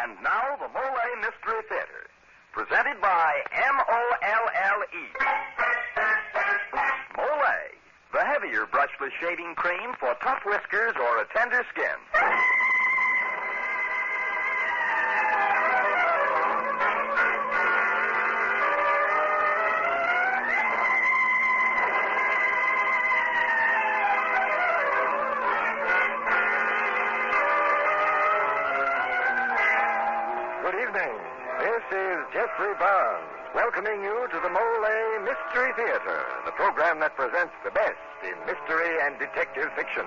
And now, the Molle Mystery Theater, presented by Molle. Molle, the heavier brushless shaving cream for tough whiskers or a tender skin. Good evening. This is Geoffrey Barnes, welcoming you to the Molle Mystery Theater, the program that presents the best in mystery and detective fiction.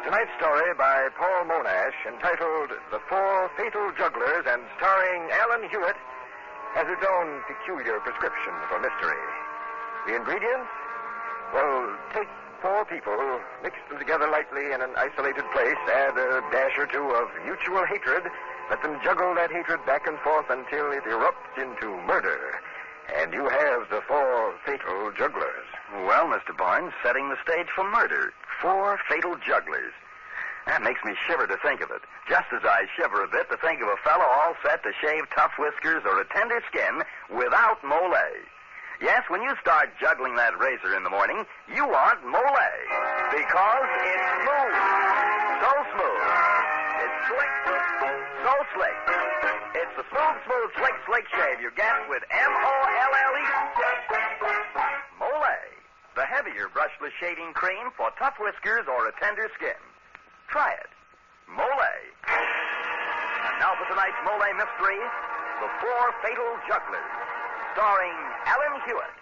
Tonight's story by Paul Monash, entitled The Four Fatal Jugglers and starring Alan Hewitt, has its own peculiar prescription for mystery. The ingredients? Well, take 4 people, mix them together lightly in an isolated place, add a dash or two of mutual hatred, let them juggle that hatred back and forth until it erupts into murder. And you have the 4 fatal jugglers. Well, Mr. Barnes, setting the stage for murder. 4 fatal jugglers. That makes me shiver to think of it. Just as I shiver a bit to think of a fellow all set to shave tough whiskers or a tender skin without Molle. Yes, when you start juggling that razor in the morning, you want Molle. Because it's smooth. So smooth. It's slick. So slick. It's the smooth, slick shave you get with Molle. Molle, the heavier brushless shaving cream for tough whiskers or a tender skin. Try it. Molle. And now for tonight's Molle mystery, The 4 Fatal Jugglers, starring Alan Hewitt.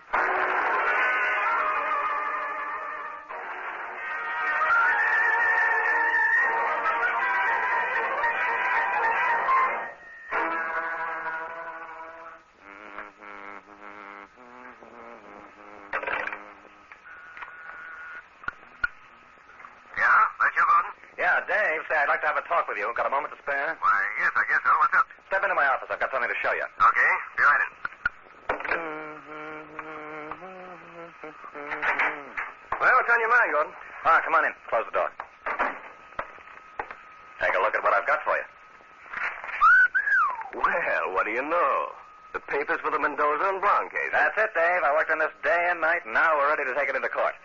Dave, say I'd like to have a talk with you. Got a moment to spare? Why, yes, I guess so. What's up? Step into my office. I've got something to show you. Okay, be right in. Well, what's on your mind, Gordon? Come on in. Close the door. Take a look at what I've got for you. Well, what do you know? The papers for the Mendoza and Brown case. That's it, Dave. I worked on this day and night, and now we're ready to take it into court.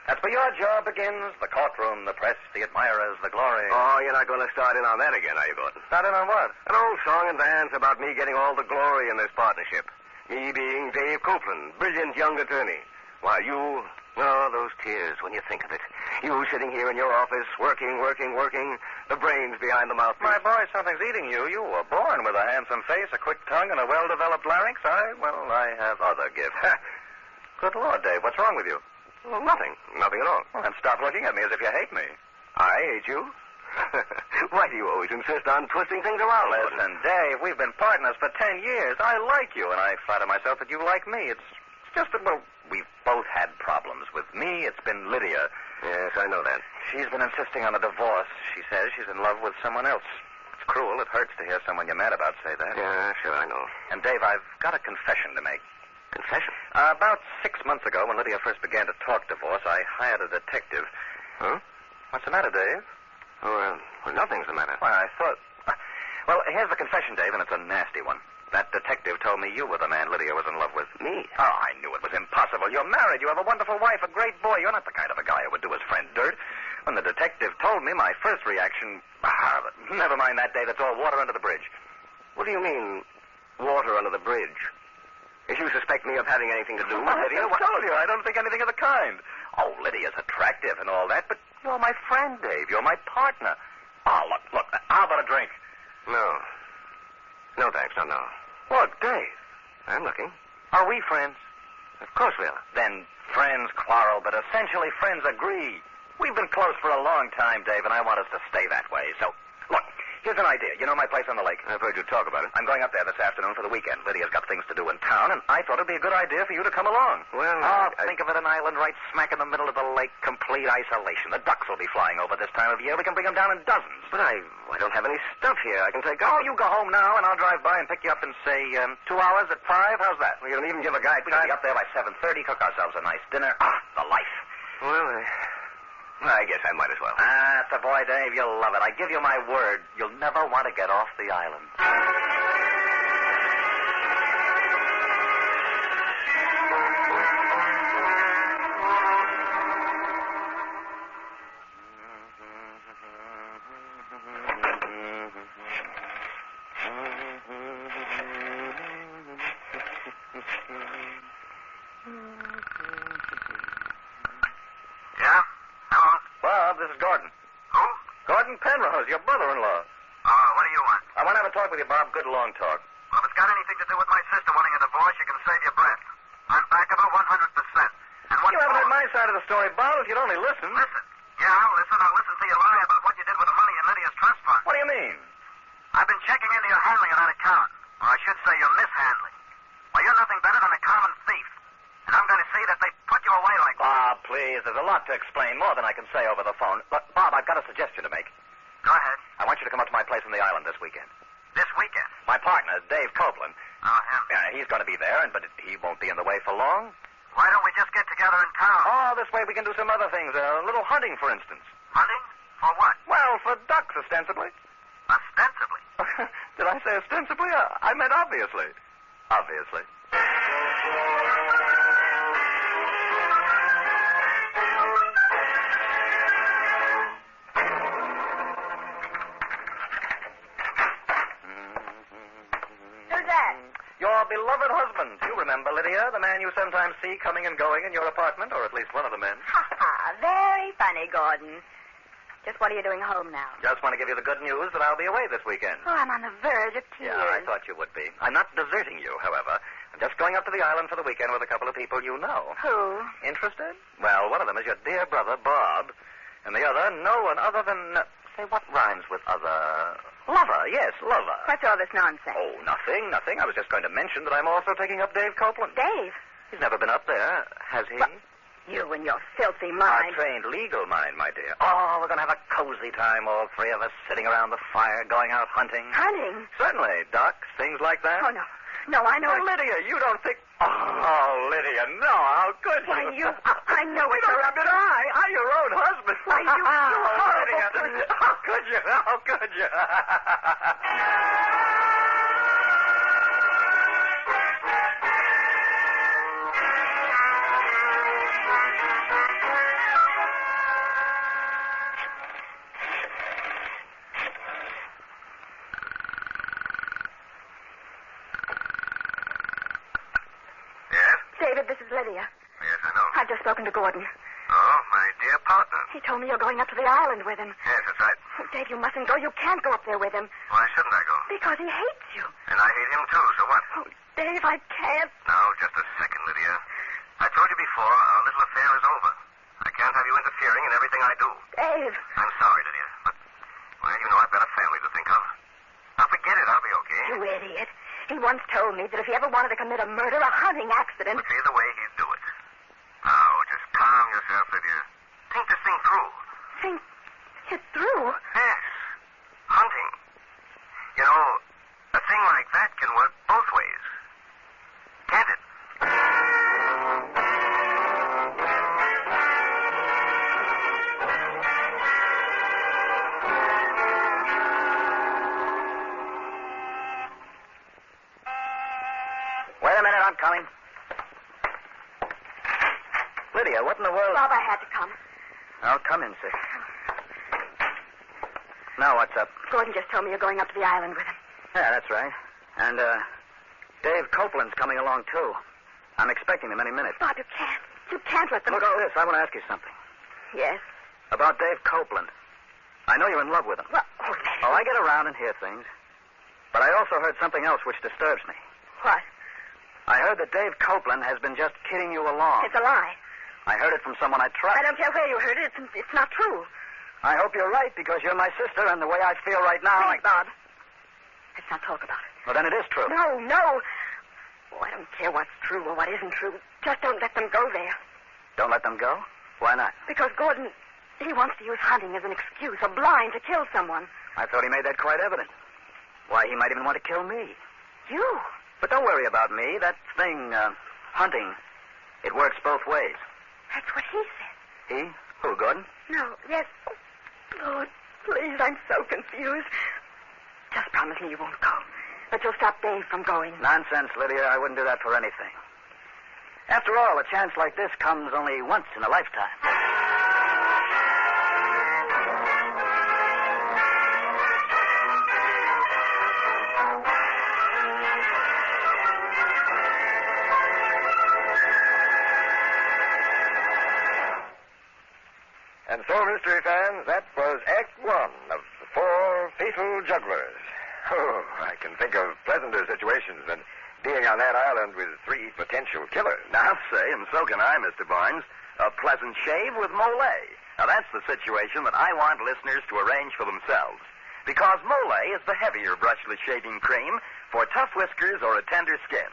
That's where your job begins. The courtroom, the press, the admirers, the glory. Oh, you're not going to start in on that again, are you, Gordon? Start in on what? An old song and dance about me getting all the glory in this partnership. Me being Dave Copeland, brilliant young attorney. While you... Oh, those tears when you think of it. You sitting here in your office, working, the brains behind the mouthpiece. My boy, something's eating you. You were born with a handsome face, a quick tongue, and a well-developed larynx. I have other gifts. Good Lord, Dave, what's wrong with you? Well, nothing at all. Well, then stop looking at me as if you hate me. I hate you? Why do you always insist on twisting things around? Listen, Dave, we've been partners for 10 years. I like you, and I flatter myself that you like me. It's just that, well, we've both had problems. With me, it's been Lydia. Yes, I know that. She's been insisting on a divorce. She says she's in love with someone else. It's cruel. It hurts to hear someone you're mad about say that. Yeah, sure, I know. And, Dave, I've got a confession to make. Confession? About 6 months ago, when Lydia first began to talk divorce, I hired a detective. Huh? What's the matter, Dave? Oh, well, nothing's the matter. Why, I thought... Well, here's the confession, Dave, and it's a nasty one. That detective told me you were the man Lydia was in love with. Me? Oh, I knew it was impossible. You're married. You have a wonderful wife, a great boy. You're not the kind of a guy who would do his friend dirt. When the detective told me, my first reaction... never mind that, Dave. It's all water under the bridge. What do you mean, water under the bridge? If you suspect me of having anything to do with Lydia... I told you, I don't think anything of the kind. Oh, Lydia's attractive and all that, but you're my friend, Dave. You're my partner. Oh, look, how about a drink? No. No, thanks, no. Look, Dave. I'm looking. Are we friends? Of course we are. Then friends quarrel, but essentially friends agree. We've been close for a long time, Dave, and I want us to stay that way. So, look, here's an idea. You know my place on the lake? I've heard you talk about it. I'm going up there this afternoon for the weekend. Lydia's got things to do in town, and I thought it'd be a good idea for you to come along. Well, think of it, an island right smack in the middle of the lake, complete isolation. The ducks will be flying over this time of year. We can bring them down in dozens. But I don't have any stuff here. I can take Oh, you go home now, and I'll drive by and pick you up in, say, 2 hours at 5. How's that? Well, you don't even give a guide. We can be up there by 7:30, cook ourselves a nice dinner. The life. Well, I guess I might as well. Ah, that's the boy, Dave. You'll love it. I give you my word. You'll never want to get off the island. Yeah? Hello? Bob, this is Gordon. Who? Gordon Penrose, your brother-in-law. What do you want? I want to have a talk with you, Bob. Good long talk. Well, if it's got anything to do with my sister wanting a divorce, you can save your breath. I'm back of her 100%. And what You haven't heard my side of the story, Bob. If you'd only listen. Listen. Yeah, I'll listen. I'll listen to you lie about what you did with the money in Lydia's trust fund. What do you mean? I've been checking into your handling of that account. Or I should say your mishandling. Well, you're nothing better than a common thief. And I'm going to see that they put you away like that. Bob, please. There's a lot to explain, more than I can say over the phone. But, Bob, I've got a suggestion to make. Go ahead. I want you to come up to my place on the island this weekend. This weekend. My partner, Dave Copeland. Oh, him. He's going to be there, but he won't be in the way for long. Why don't we just get together in town? Oh, this way we can do some other things. A little hunting, for instance. Hunting? For what? Well, for ducks, ostensibly. Ostensibly. Did I say ostensibly? I meant obviously. Obviously. Who's that? Your beloved husband. You remember, Lydia, the man you sometimes see coming and going in your apartment, or at least one of the men. Ha ha. Very funny, Gordon. Just what are you doing home now? Just want to give you the good news that I'll be away this weekend. Oh, I'm on the verge of tears. Yeah, I thought you would be. I'm not deserting you, however. I'm just going up to the island for the weekend with a couple of people you know. Who? Interested? Well, one of them is your dear brother, Bob. And the other, no one other than... say, what rhymes with other... Lover, yes, lover. What's all this nonsense? Oh, nothing. I was just going to mention that I'm also taking up Dave Copeland. Dave? He's never been up there, has he? Well, you and your filthy Our mind. trained legal mind, my dear. Oh, we're going to have a cozy time, all three of us, sitting around the fire, going out hunting. Hunting? Certainly, ducks, things like that. Oh, no. No, I know Oh, Lydia, you don't think... Oh, Lydia, no, how could you? Why, I know You it's don't have to die. I'm your own husband. Why, you horrible Lydia, person. how could you? How could you? Yes? David, this is Lydia. Yes, I know. I've just spoken to Gordon. Oh, my dear partner. He told me you're going up to the island with him. Yes, that's right. Oh, Dave, you mustn't go. You can't go up there with him. Why shouldn't I go? Because he hates you. And I hate him too, so what? Oh, Dave, I can't. Now, just a second, Lydia. I told you before, our little affair is over. I can't have you interfering in everything I do. Dave. I'm sorry, Lydia, but, well, you know I've got a family to think of. Now, forget it. I'll be okay. You idiot. He once told me that if he ever wanted to commit a murder, a hunting accident... Would be the way he'd do it. Now, just calm yourself, Lydia. Think this thing through. Think it through? Yes. Hunting. You know, a thing like that can work both ways. Can't it? Wait a minute, I'm coming. Lydia, what in the world... Bob, I had to come. I'll come in, sis. Now, what's up? Gordon just told me you're going up to the island with him. Yeah, that's right. And, Dave Copeland's coming along, too. I'm expecting him any minute. Bob, you can't. You can't let them Look, go. sis, I want to ask you something. Yes? About Dave Copeland. I know you're in love with him. Well, Oh, I get around and hear things. But I also heard something else which disturbs me. What? I heard that Dave Copeland has been just kidding you along. It's a lie. I heard it from someone I trust. I don't care where you heard it. It's not true. I hope you're right, because you're my sister, and the way I feel right now... Please, Bob. Let's not talk about it. Well, then it is true. No. Oh, I don't care what's true or what isn't true. Just don't let them go there. Don't let them go? Why not? Because Gordon, he wants to use hunting as an excuse, a blind to kill someone. I thought he made that quite evident. Why, he might even want to kill me. You? But don't worry about me. That thing, hunting, it works both ways. That's what he said. He? Who, Gordon? No, yes. Oh, Lord, please, I'm so confused. Just promise me you won't go. That you'll stop Dave from going. Nonsense, Lydia. I wouldn't do that for anything. After all, a chance like this comes only once in a lifetime. And so, mystery fans, that was Act One of The Four Fatal Jugglers. Oh, I can think of pleasanter situations than being on that island with 3 potential killers. I'll say, and so can I, Mr. Barnes. A pleasant shave with Molle. Now, that's the situation that I want listeners to arrange for themselves. Because Molle is the heavier brushless shaving cream for tough whiskers or a tender skin.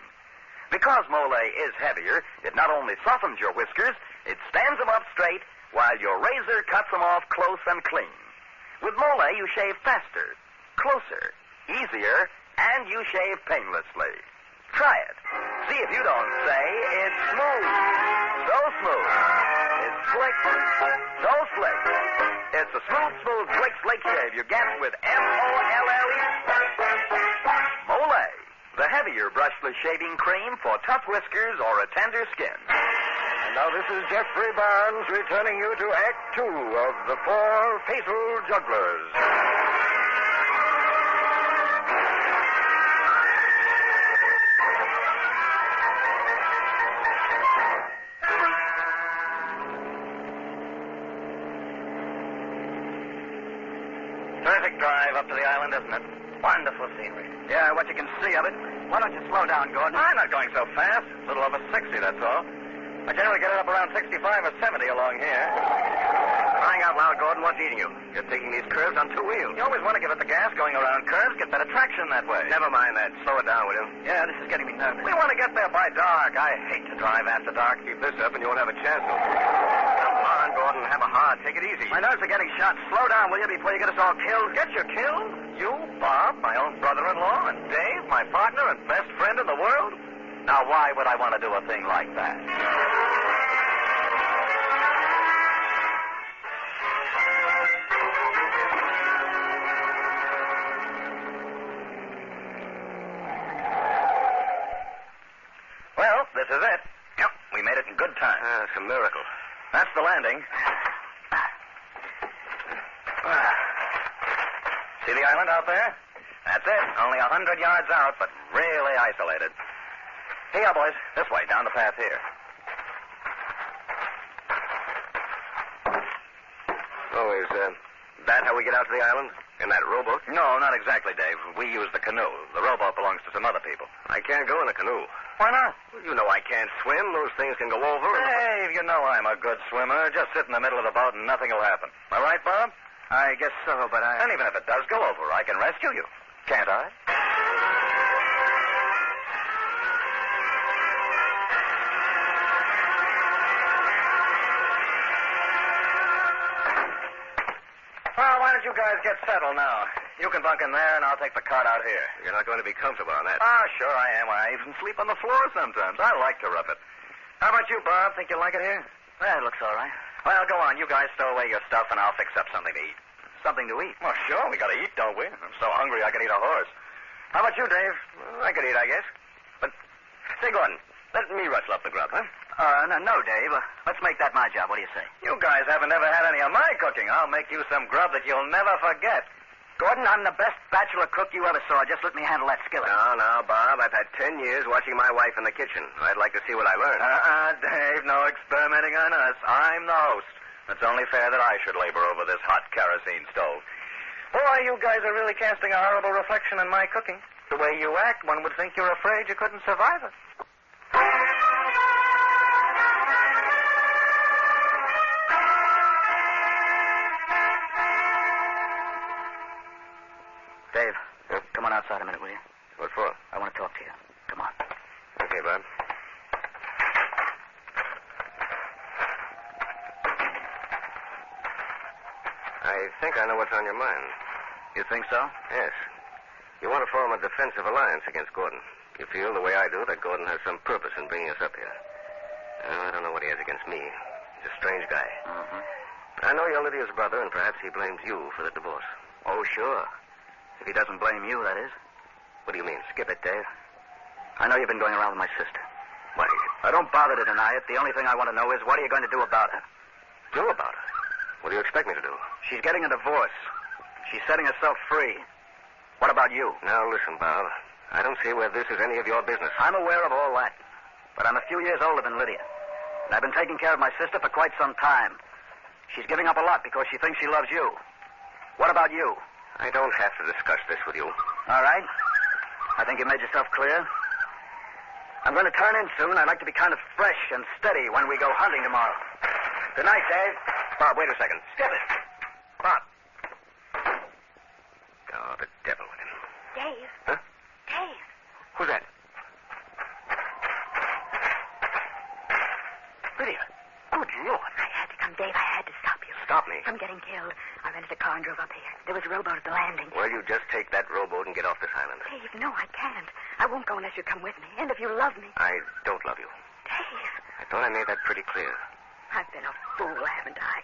Because Molle is heavier, it not only softens your whiskers, it stands them up straight while your razor cuts them off close and clean. With Molle, you shave faster, closer, easier, and you shave painlessly. Try it. See if you don't say it's smooth. So smooth. It's slick. So slick. It's a smooth, slick shave you get with M-O-L-L-E. Molle, the heavier brushless shaving cream for tough whiskers or a tender skin. And now this is Geoffrey Barnes returning you to Act Two of The Four Fatal Jugglers. Terrific drive up to the island, isn't it? Wonderful scenery. Yeah, what you can see of it. Why don't you slow down, Gordon? I'm not going so fast. A little over 60, that's all. I generally get it up around 65 or 70 along here. Crying out loud, Gordon, what's eating you? You're taking these curves on 2 wheels. You always want to give it the gas going around curves, get better traction that way. Never mind that. Slow it down, will you? Yeah, this is getting me nervous. We want to get there by dark. I hate to drive after dark. Keep this up and you won't have a chance to. Come on, Gordon. Have a heart. Take it easy. My nerves are getting shot. Slow down, will you, before you get us all killed? Get you killed? You, Bob, my own brother-in-law, and Dave, my partner and best friend in the world? Now, why would I want to do a thing like that? Well, this is it. Yep, we made it in good time. It's a miracle. That's the landing. See the island out there? That's it. Only 100 yards out, but really isolated. Hey, boys. This way, down the path here. Oh, is that how we get out to the island? In that rowboat? No, not exactly, Dave. We use the canoe. The rowboat belongs to some other people. I can't go in a canoe. Why not? Well, you know I can't swim. Those things can go over. Dave, you know I'm a good swimmer. Just sit in the middle of the boat and nothing will happen. Am I right, Bob? I guess so, but And even if it does go over, I can rescue you. Can't I? Well, why don't you guys get settled now? You can bunk in there, and I'll take the cot out here. You're not going to be comfortable on that. Ah, sure I am. I even sleep on the floor sometimes. I like to rough it. How about you, Bob? Think you like it here? Well, it looks all right. Well, go on. You guys stow away your stuff, and I'll fix up something to eat. Something to eat. Well, sure. We got to eat, don't we? I'm so hungry I could eat a horse. How about you, Dave? Well, I could eat, I guess. But, say, Gordon, let me rustle up the grub, huh? No, Dave. Let's make that my job. What do you say? You guys haven't ever had any of my cooking. I'll make you some grub that you'll never forget. Gordon, I'm the best bachelor cook you ever saw. Just let me handle that skillet. No, Bob. I've had 10 years watching my wife in the kitchen. I'd like to see what I learned. Dave, no experimenting on us. I'm the host. It's only fair that I should labor over this hot kerosene stove. Boy, you guys are really casting a horrible reflection on my cooking. The way you act, one would think you're afraid you couldn't survive it. Dave, come on outside a minute, will you? What for? I want to talk to you. Come on. Okay, Bob. I think I know what's on your mind. You think so? Yes. You want to form a defensive alliance against Gordon. You feel the way I do that Gordon has some purpose in bringing us up here. I don't know what he has against me. He's a strange guy. Mm-hmm. I know you're Lydia's brother, and perhaps he blames you for the divorce. Oh, sure. If he doesn't blame you, that is. What do you mean? Skip it, Dave. I know you've been going around with my sister. Why? I don't bother to deny it. The only thing I want to know is, what are you going to do about her? Do about it? What do you expect me to do? She's getting a divorce. She's setting herself free. What about you? Now, listen, Bob. I don't see where this is any of your business. I'm aware of all that. But I'm a few years older than Lydia. And I've been taking care of my sister for quite some time. She's giving up a lot because she thinks she loves you. What about you? I don't have to discuss this with you. All right. I think you made yourself clear. I'm going to turn in soon. I'd like to be kind of fresh and steady when we go hunting tomorrow. Good night, Dave. Bob, wait a second. Skip it. Bob. Oh, the devil with him. Dave. Huh? Dave. Who's that? Lydia. Good Lord. I had to come, Dave. I had to stop you. Stop me. From getting killed. I rented a car and drove up here. There was a rowboat at the landing. Well, you just take that rowboat and get off this island. Dave, no, I can't. I won't go unless you come with me. And if you love me. I don't love you. Dave. I thought I made that pretty clear. I've been a fool, haven't I?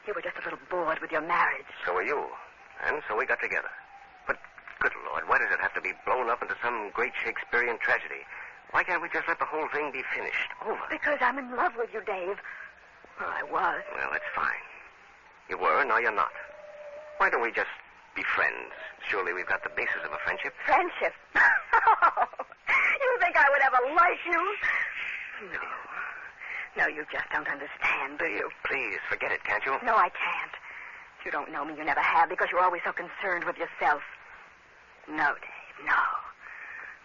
You were just a little bored with your marriage. So were you. And so we got together. But, good Lord, why does it have to be blown up into some great Shakespearean tragedy? Why can't we just let the whole thing be finished? Over. Because I'm in love with you, Dave. Well, I was. Well, that's fine. You were, now you're not. Why don't we just be friends? Surely we've got the basis of a friendship. Friendship? You think I would ever like you? No. No, you just don't understand, do you? Please, forget it, can't you? No, I can't. You don't know me. You never have, because you're always so concerned with yourself. No, Dave, no.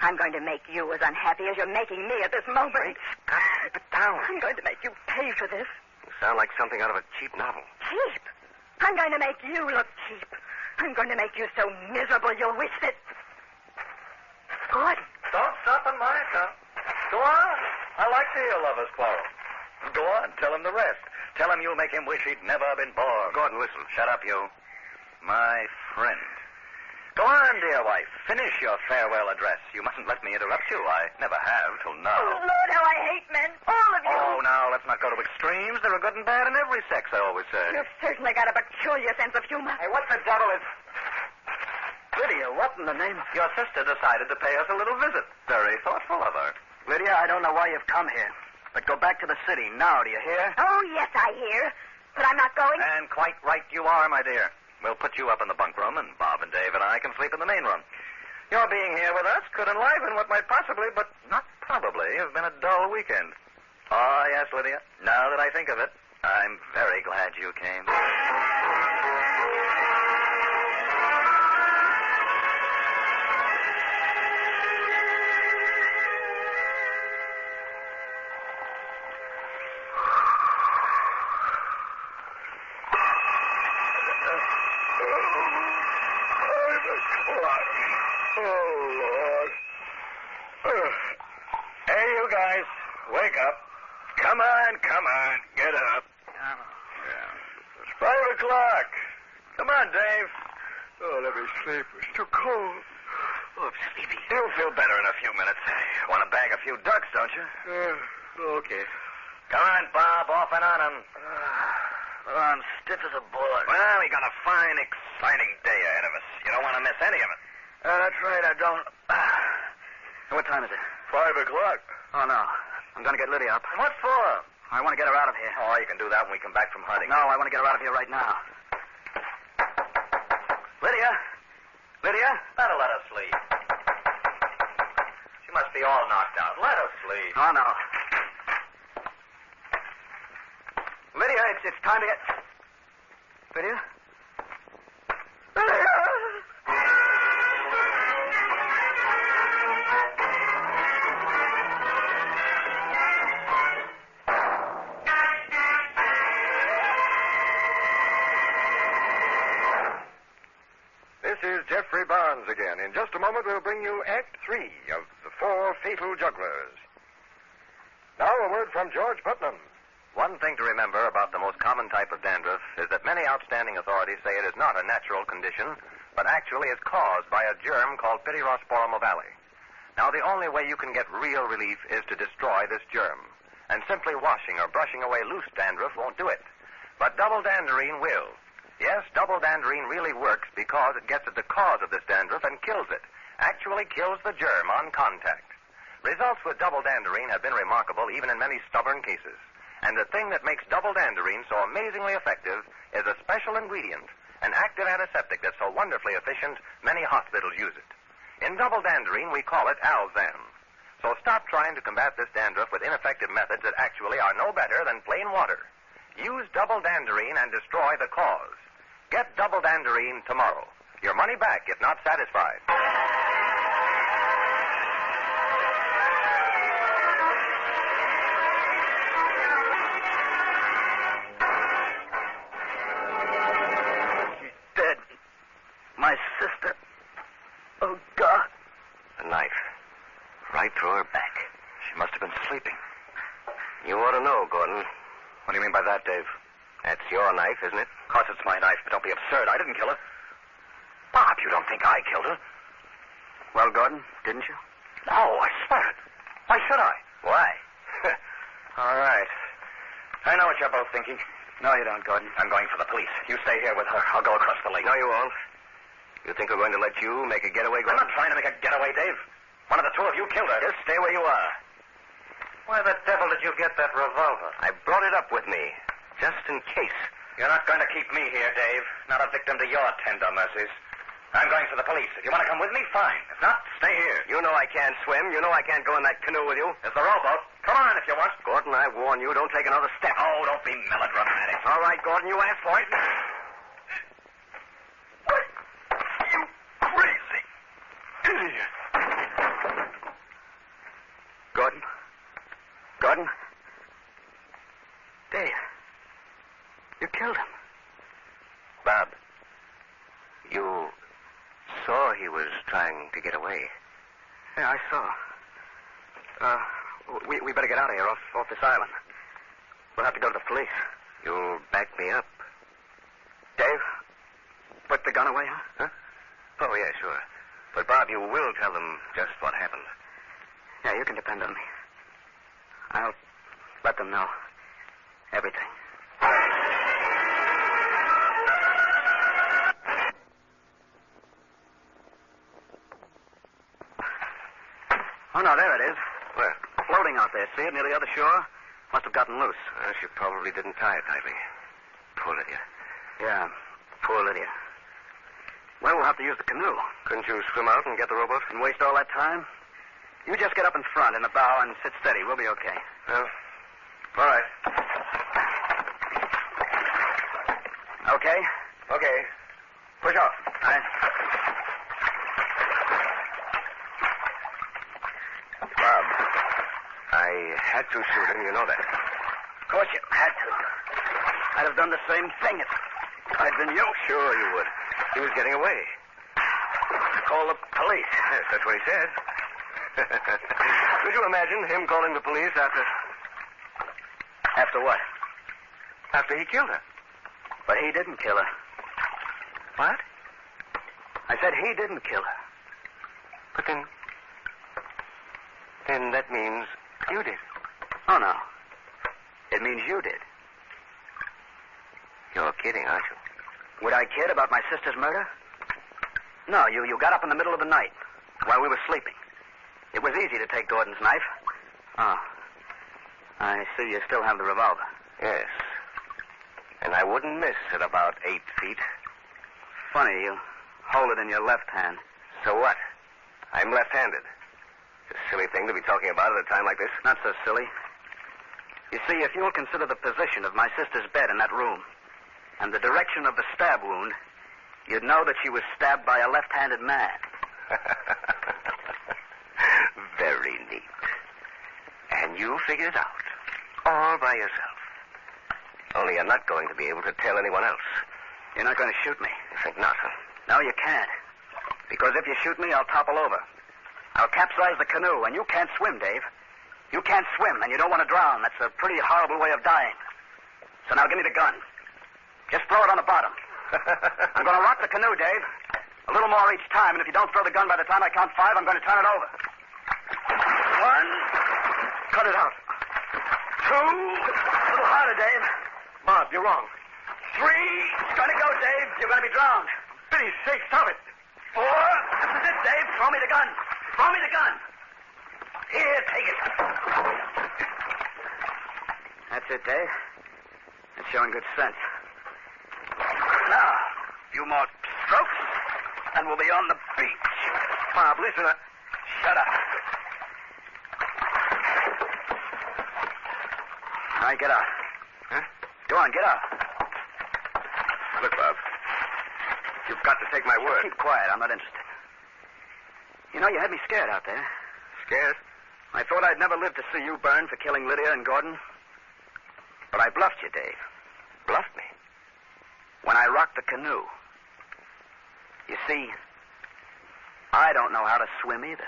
I'm going to make you as unhappy as you're making me at this moment. Great Scott, keep it down. I'm going to make you pay for this. You sound like something out of a cheap novel. Cheap? I'm going to make you look cheap. I'm going to make you so miserable you'll wish that... Gordon. Don't stop on my account. Go on. I like to hear lovers quarrel. Go on, tell him the rest. Tell him you'll make him wish he'd never been born. Gordon, listen. Shut up, you. My friend. Go on, dear wife. Finish your farewell address. You mustn't let me interrupt you. I never have till now. Oh, Lord, how I hate men. All of you. Oh, now, let's not go to extremes. There are good and bad in every sex, I always say. You've certainly got a peculiar sense of humor. Hey, what the devil is... Lydia, what in the name of... Your sister decided to pay us a little visit. Very thoughtful of her. Lydia, I don't know why you've come here. But go back to the city now, do you hear? Oh, yes, I hear. But I'm not going. And quite right you are, my dear. We'll put you up in the bunk room, and Bob and Dave and I can sleep in the main room. Your being here with us could enliven what might possibly, but not probably, have been a dull weekend. Oh, yes, Lydia. Now that I think of it, I'm very glad you came. Wake up. Come on. Get up. Yeah. It's 5 o'clock. Come on, Dave. Oh, let me sleep. It's too cold. Oh, I'm sleepy. You'll feel better in a few minutes. Want to bag a few ducks, don't you? Okay. Come on, Bob. Off and on 'em. I'm stiff as a board. Well, we got a fine, exciting day ahead of us. You don't want to miss any of it. That's right, I don't... What time is it? 5 o'clock. Oh, no. I'm going to get Lydia up. What for? I want to get her out of here. Oh, you can do that when we come back from hunting. No, I want to get her out of here right now. Lydia? Lydia? Let her sleep. She must be all knocked out. Let her sleep. Oh, no. Lydia, it's time to get... Lydia? Lydia! This is Geoffrey Barnes again. In just a moment, we'll bring you Act 3 of The Four Fatal Jugglers. Now, a word from George Putnam. One thing to remember about the most common type of dandruff is that many outstanding authorities say it is not a natural condition, but actually is caused by a germ called Pityrosporum ovale. Now, the only way you can get real relief is to destroy this germ. And simply washing or brushing away loose dandruff won't do it. But double danderine will. Yes, double danderine really works because it gets at the cause of this dandruff and kills it. Actually kills the germ on contact. Results with double danderine have been remarkable even in many stubborn cases. And the thing that makes double danderine so amazingly effective is a special ingredient, an active antiseptic that's so wonderfully efficient, many hospitals use it. In double danderine, we call it Alzan. So stop trying to combat this dandruff with ineffective methods that actually are no better than plain water. Use double danderine and destroy the cause. Get double danderine tomorrow. Your money back if not satisfied. She's dead. My sister. Oh, God. A knife. Right through her back. She must have been sleeping. You ought to know, Gordon. What do you mean by that, Dave? That's your knife, isn't it? Of course it's my knife, but don't be absurd. I didn't kill her. Bob, you don't think I killed her? Well, Gordon, didn't you? No, I swear it. Why should I? Why? All right. I know what you're both thinking. No, you don't, Gordon. I'm going for the police. You stay here with her. I'll go across the lake. No, you won't. You think we're going to let you make a getaway, I'm Gordon? not trying to make a getaway, Dave. One of the two of you killed her. Just stay where you are. Why the devil did you get that revolver? I brought it up with me, just in case. You're not going to keep me here, Dave. Not a victim to your tender mercies. I'm going for the police. If you want to come with me, fine. If not, stay here. You know I can't swim. You know I can't go in that canoe with you. There's the rowboat. Come on if you want. Gordon, I warn you, don't take another step. Oh, don't be melodramatic. All right, Gordon, you asked for it. You crazy idiot. Gordon? Gordon? Dave. You killed him. Bob, you saw he was trying to get away. Yeah, I saw. We better get out of here, off this island. We'll have to go to the police. You'll back me up. Dave, put the gun away, huh? Oh, yeah, sure. But, Bob, you will tell them just what happened. Yeah, you can depend on me. I'll let them know. Everything. Oh, no, there it is. Where? Floating out there, see it, near the other shore? Must have gotten loose. She probably didn't tie it tightly. Poor Lydia. Yeah, poor Lydia. Well, we'll have to use the canoe. Couldn't you swim out and get the rowboat? And waste all that time? You just get up in front in the bow and sit steady. We'll be okay. Well, all right. Okay? Okay. Push off. All right. Bob, I had to shoot him, you know that. Of course you had to. I'd have done the same thing if I'd been you. Sure you would. He was getting away. Call the police. Yes, that's what he said. Could you imagine him calling the police after... After what? After he killed her? But he didn't kill her. What? I said he didn't kill her. But then... Then that means you did. Oh, no. It means you did. You're kidding, aren't you? Would I kid about my sister's murder? No, you got up in the middle of the night while we were sleeping. It was easy to take Gordon's knife. Oh. I see you still have the revolver. Yes. And I wouldn't miss at about 8 feet. Funny, you hold it in your left hand. So what? I'm left-handed. It's a silly thing to be talking about at a time like this. Not so silly. You see, if you'll consider the position of my sister's bed in that room and the direction of the stab wound, you'd know that she was stabbed by a left-handed man. Very neat. And you figured it out. All by yourself. Only you're not going to be able to tell anyone else. You're not going to shoot me. You think not, huh? No, you can't. Because if you shoot me, I'll topple over. I'll capsize the canoe, and you can't swim, Dave. You can't swim, and you don't want to drown. That's a pretty horrible way of dying. So now give me the gun. Just throw it on the bottom. I'm going to rock the canoe, Dave. A little more each time, and if you don't throw the gun by the time I count 5, I'm going to turn it over. 1. Cut it out. 2. A little harder, Dave. Bob, you're wrong. 3. It's going to go, Dave. You're going to be drowned. Pity sake, stop it. 4. This is it, Dave. Throw me the gun. Throw me the gun. Here, take it. That's it, Dave. It's showing good sense. Now, a few more strokes, and we'll be on the beach. Bob, listen. Shut up. All right, get out. Huh? Go on, get out. Look, Bob. You've got to take my word. Keep quiet. I'm not interested. You know, you had me scared out there. Scared? I thought I'd never live to see you burn for killing Lydia and Gordon. But I bluffed you, Dave. Bluffed me? When I rocked the canoe. You see, I don't know how to swim either.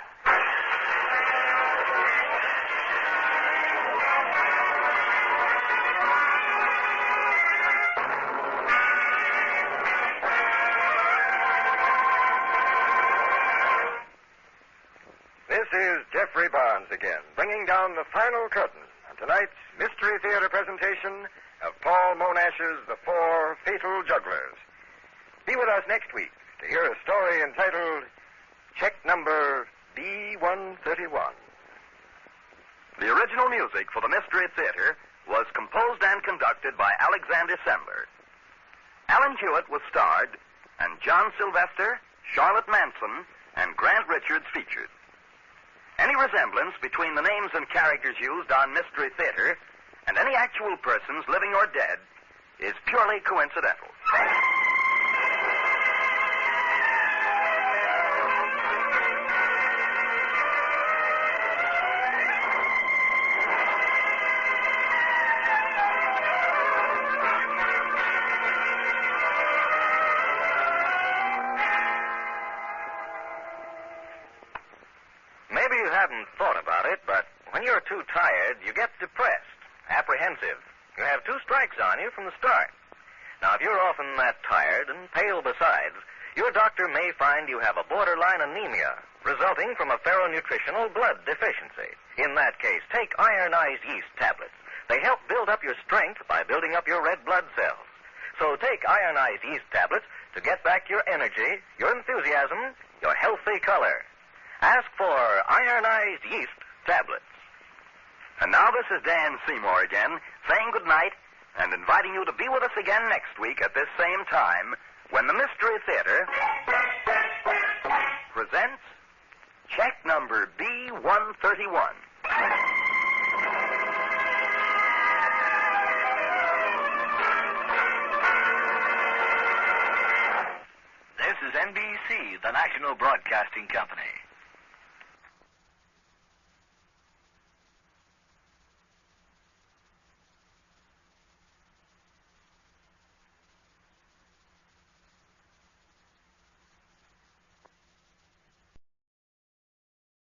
This is Geoffrey Barnes again, bringing down the final curtain on tonight's Mystery Theater presentation of Paul Monash's The Four Fatal Jugglers. Be with us next week to hear a story entitled Check Number B131. The original music for the Mystery Theater was composed and conducted by Alexander Sembler. Alan Hewitt was starred, and John Sylvester, Charlotte Manson, and Grant Richards featured. Any resemblance between the names and characters used on Mystery Theater and any actual persons, living or dead, is purely coincidental. Maybe you haven't thought about it, but when you're too tired, you get depressed, apprehensive. You have 2 strikes on you from the start. Now, if you're often that tired and pale besides, your doctor may find you have a borderline anemia resulting from a ferronutritional blood deficiency. In that case, take ironized yeast tablets. They help build up your strength by building up your red blood cells. So take ironized yeast tablets to get back your energy, your enthusiasm, your healthy color. Ask for ironized yeast tablets. And now this is Dan Seymour again, saying good night and inviting you to be with us again next week at this same time when the Mystery Theater presents Check Number B131. This is NBC, the National Broadcasting Company.